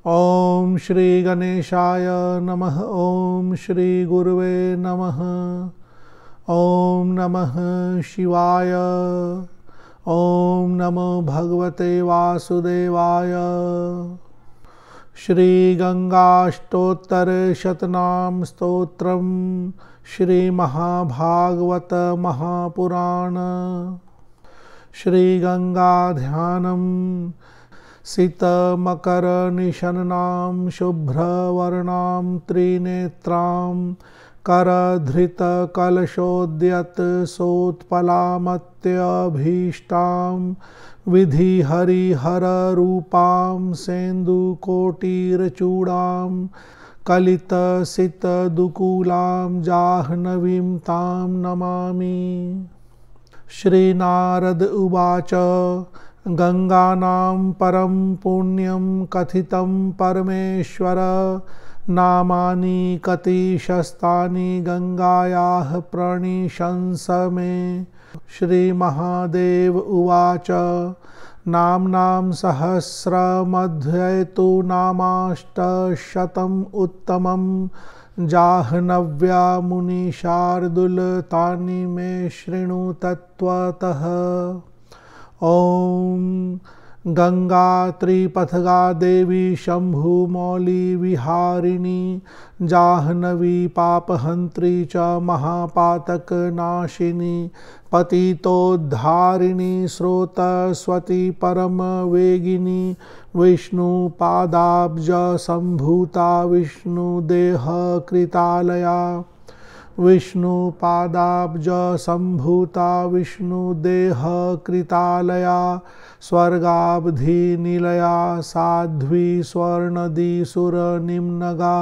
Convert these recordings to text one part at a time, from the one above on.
ओम श्री गणेशाय नमः। ओम श्री गुरुवे नमः। ओम नमः शिवाय। ओम नमो भगवते वासुदेवाय। श्री गंगाष्टोत्तर शतनाम स्तोत्रम श्री महाभागवत महापुराण। श्री गंगा ध्यानम सितमकर निशन्नां शुभ्रवर्णां त्रिनेत्रां करधृतकलशोद्यत सोत्पलामत्यभीष्टां विधिहरिहररूपां सेन्दुकोटिरचूडां कलितसितदुकूलां जाह्नवीं तां नमामि। श्रीनारद उवाच गंगानां परं पुण्यं कथितं परमेश्वर नामानि कतिशस्तानि गंगायाः प्रणिशंस मे। श्रीमहादेव उवाच नाम्नां सहस्रमध्येतु नामाष्टशतम् उत्तमं जाह्नव्या मुनिशार्दूल तानि मे शृणु तत्त्वतः। ओम गंगा त्रिपथगा देवी शंभुमौली विहारिणी जाह्नवी पापहंत्री च महापातक नाशिनी पतितोद्धारिणी स्रोतस्वती परम वेगिनी विष्णुपादाब्ज संभूता विष्णुदेह कृतालया। विष्णुपादाब्ज संभूता विष्णुदेह कृतालया स्वर्गाब्धि निलया साध्वी स्वर्णदी सुरनिम्नगा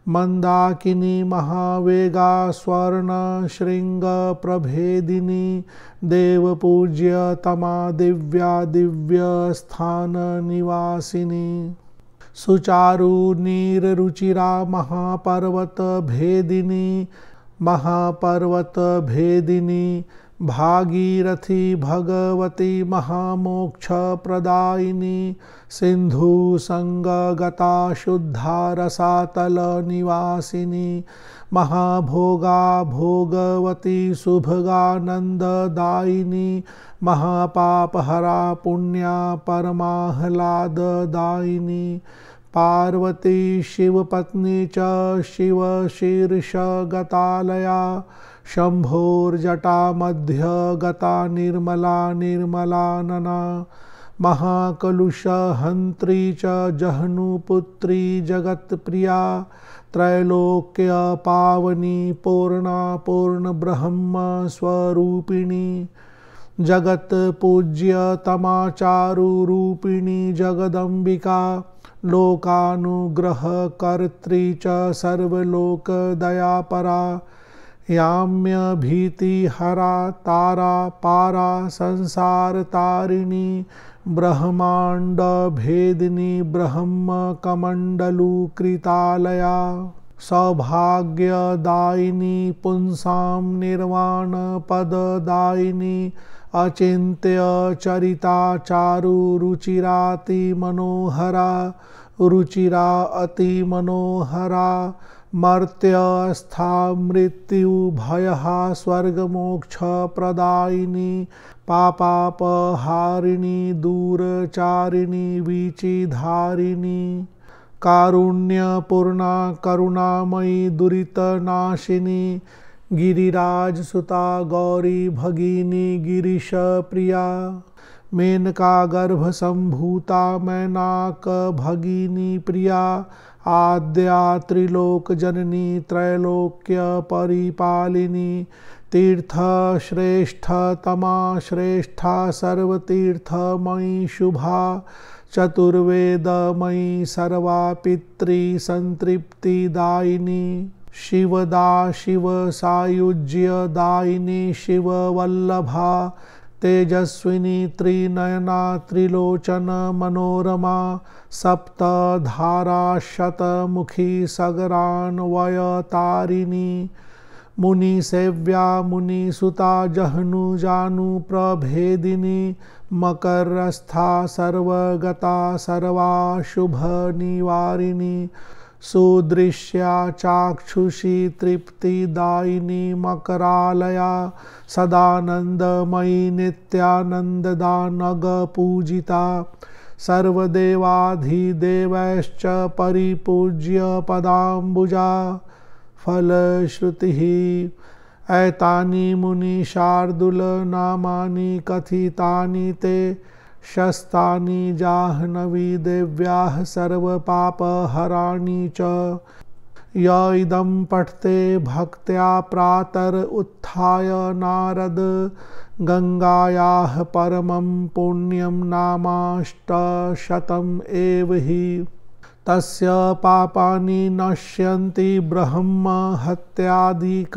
मंदाकिनी महावेगा स्वर्ण श्रृंग प्रभेदिनी देवपूज्यतमा दिव्या दिव्य स्थान निवासिनी। सुचारु नीररुचिरा महापर्वत भेदिनी भागीरथी भगवती महामोक्ष प्रदायिनी सिंधु संगगता शुद्धा रसातल निवासिनी महाभोगा भोगवती शुभगानंददायिनी महापापहरा पुण्या परमाह्लाददायिनी पार्वती शिवपत्नी च शिवशीर्षगतालया शंभोर्जटा मध्य गता निर्मला निर्मलानना महाकलुषहंत्री च जह्नुपुत्री जगत्प्रिया त्रैलोक्य पावनी पूर्णा पूर्ण ब्रह्म स्वरूपिणी जगत पूज्यतमा चारु रूपिणी जगदंबिका लोकानुग्रह कर्त्री च सर्वलोक दयापरा याम्य भीति हरा तारा पारा संसार तारिणी ब्रह्मांड भेदिनी ब्रह्म कमंडलु कृतालया सौभाग्यदायिनी पुंसां निर्वाण पददायिनी अचिंत्य चरिता चारु रुचिराति मनोहरा रुचिरा अति मनोहरा मर्त्यस्था मृत्यु भयहा स्वर्गमोक्ष प्रदायिनी पापापहारिणी दूरचारिणी वीचिधारिणी कारुण्यपूर्णा करुणामयी दुरितनाशिनी गिरिराजसुता गौरी भगिनी गिरीश प्रिया मेनका गर्भ संभूता मैनाक भगिनी प्रिया आद्या त्रिलोक जननी त्रैलोक्य परिपालिनी तीर्थ श्रेष्ठतमा श्रेष्ठा सर्वतीर्थमयी शुभा चतुर्वेदमयी सर्वा पितृ संतृप्तिदायिनी शिवदा शिव सायुज्यदायिनी शिववल्लभा तेजस्विनी त्रिनयना त्रिलोचन मनोरमा सप्तधारा शतमुखी सगरान्वयतारिणी मुनिसेव्या मुनिसुता जह्नु जानु प्रभेदिनी मकरस्था सर्वगता सर्वाशुभनिवारिणी सुदृश्या चाक्षुषी तृप्तिदायिनी मकरालया सदानंदमयी नित्यानंददा नगपूजिता सर्वदेवाधिदेवैश्च परिपूज्य पदाम्बुजा फलश्रुतिः एतानि मुनिशार्दूल नामानि कथितानि ते शस्तानि जाह्नवी देव्याः सर्वपापहराणि च य इदं पठते भक्त्या प्रातर उत्थाय नारद गंगायाः परमं पुण्यं नामाष्टशतम् एव हि तस्य पापानि नश्यन्ति ब्रह्म हत्यादिकान्यपि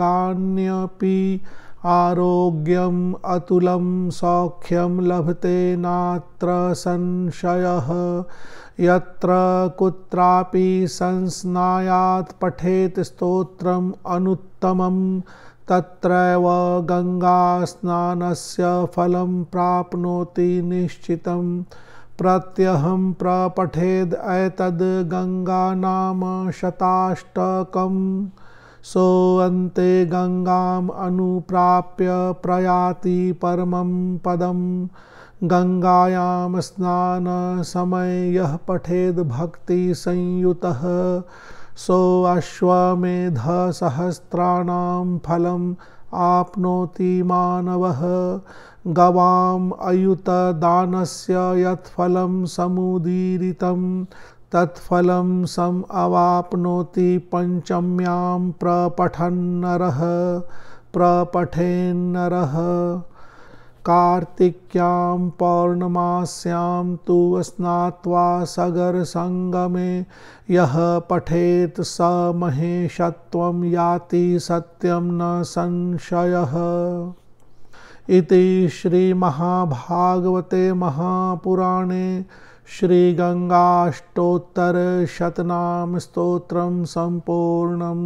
आरोग्यम् अतुलं सौख्यं लभते नात्र संशयः यत्र कुत्रापि संस्नायात् पठेत् स्तोत्रम् अनुत्तमं तत्रैव गंगास्नानस्य फलं प्राप्नोति निश्चितं प्रत्यहं प्रपठेद् एतद् गंगानाम शताष्टकम् सोऽन्ते गंगाम् अनुप्राप्य प्रयाति परमं पदं गंगायां स्नानसमये यः पठेद् भक्तिसंयुतः सोऽश्वमेधसहस्राणां फलम् आप्नोति मानवः गवाम् अयुतदानस्य यत् फलं समुदीरितं तत्फलं सम अवाप्नोति पंचम्यां प्रपठेन्नरः कार्तिक्यां पौर्णमास्यां तु स्नात्वा सगर संगमे यः पठेत् स महेशत्वं याति सत्यं न संशयः। इति श्रीमहाभागवते महापुराणे श्रीगंगाष्टोत्तरशतनाम स्तोत्रम संपूर्णम्।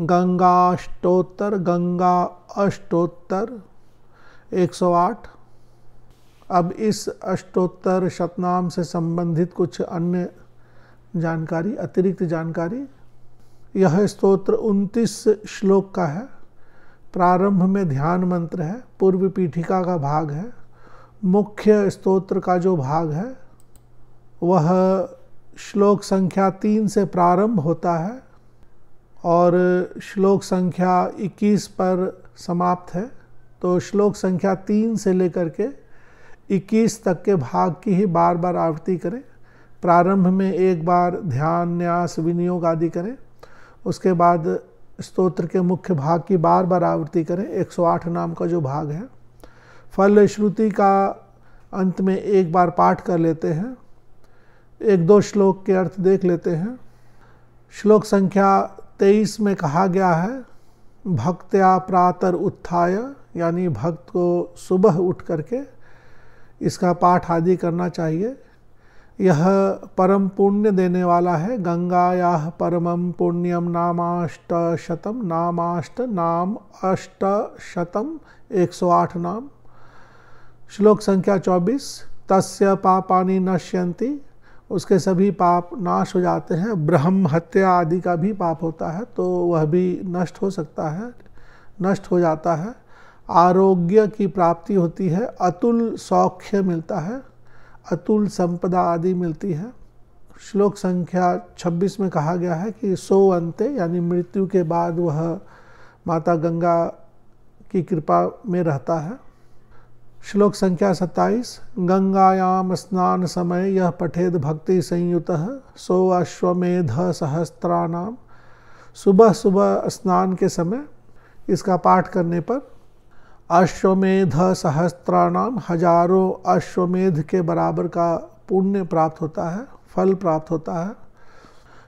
गंगाष्टोत्तर गंगा अष्टोत्तर 108। अब इस अष्टोत्तर शतनाम से संबंधित कुछ अन्य जानकारी, अतिरिक्त जानकारी। यह स्तोत्र 29 श्लोक का है। प्रारंभ में ध्यान मंत्र है, पूर्व पीठिका का भाग है। मुख्य स्तोत्र का जो भाग है वह श्लोक संख्या 3 से प्रारंभ होता है और श्लोक संख्या 21 पर समाप्त है। तो श्लोक संख्या 3 से लेकर के 21 तक के भाग की ही बार बार आवृत्ति करें। प्रारंभ में एक बार ध्यान, न्यास, विनियोग आदि करें। उसके बाद स्तोत्र के मुख्य भाग की बार बार आवृत्ति करें। 108 नाम का जो भाग है। फल श्रुति का अंत में एक बार पाठ कर लेते हैं। 1-2 श्लोक के अर्थ देख लेते हैं। श्लोक संख्या 23 में कहा गया है भक्त्या प्रातर उत्थाय, यानी भक्त को सुबह उठ करके इसका पाठ आदि करना चाहिए। यह परम पुण्य देने वाला है। गंगायाः परमं पुण्यम नामाष्टशतम, नाम अष्टशतम 108 नाम। श्लोक संख्या 24 तस्य पापानि नश्यन्ति, उसके सभी पाप नाश हो जाते हैं। ब्रह्म हत्या आदि का भी पाप होता है तो वह भी नष्ट हो सकता है, नष्ट हो जाता है। आरोग्य की प्राप्ति होती है, अतुल सौख्य मिलता है, अतुल संपदा आदि मिलती है। श्लोक संख्या 26 में कहा गया है कि सो अंते, यानी मृत्यु के बाद वह माता गंगा की कृपा में रहता है। श्लोक संख्या 27 गंगायाम स्नान समय यह पठेद भक्ति संयुतः सो अश्वमेध सहस्त्राणाम। सुबह सुबह स्नान के समय इसका पाठ करने पर अश्वमेध सहस्त्राणाम, हजारों अश्वमेध के बराबर का पुण्य प्राप्त होता है, फल प्राप्त होता है।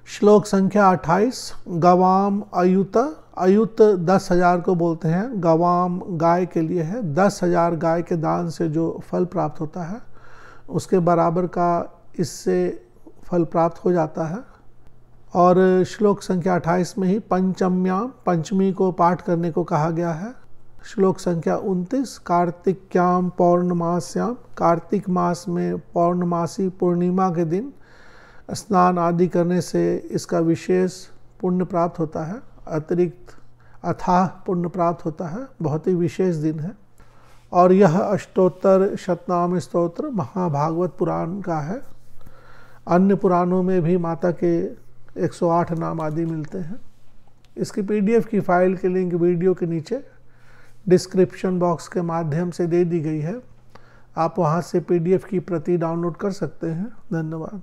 श्लोक संख्या 28 गवाम अयुत, अयुत 10,000 को बोलते हैं। गवाम गाय के लिए है। 10,000 गाय के दान से जो फल प्राप्त होता है उसके बराबर का इससे फल प्राप्त हो जाता है। और श्लोक संख्या 28 में ही पंचम्याम, पंचमी को पाठ करने को कहा गया है। श्लोक संख्या 29, कार्तिक्याम पौर्णमास्याम, कार्तिक मास में पौर्णमासी पूर्णिमा के दिन स्नान आदि करने से इसका विशेष पुण्य प्राप्त होता है, अतिरिक्त अथाह पुण्य प्राप्त होता है, बहुत ही विशेष दिन है। और यह अष्टोत्तर शतनाम स्तोत्र महाभागवत पुराण का है। अन्य पुराणों में भी माता के 108 नाम आदि मिलते हैं। इसकी PDF की फाइल की लिंक वीडियो के नीचे डिस्क्रिप्शन बॉक्स के माध्यम से दे दी गई है। आप वहां से PDF की प्रति डाउनलोड कर सकते हैं। धन्यवाद।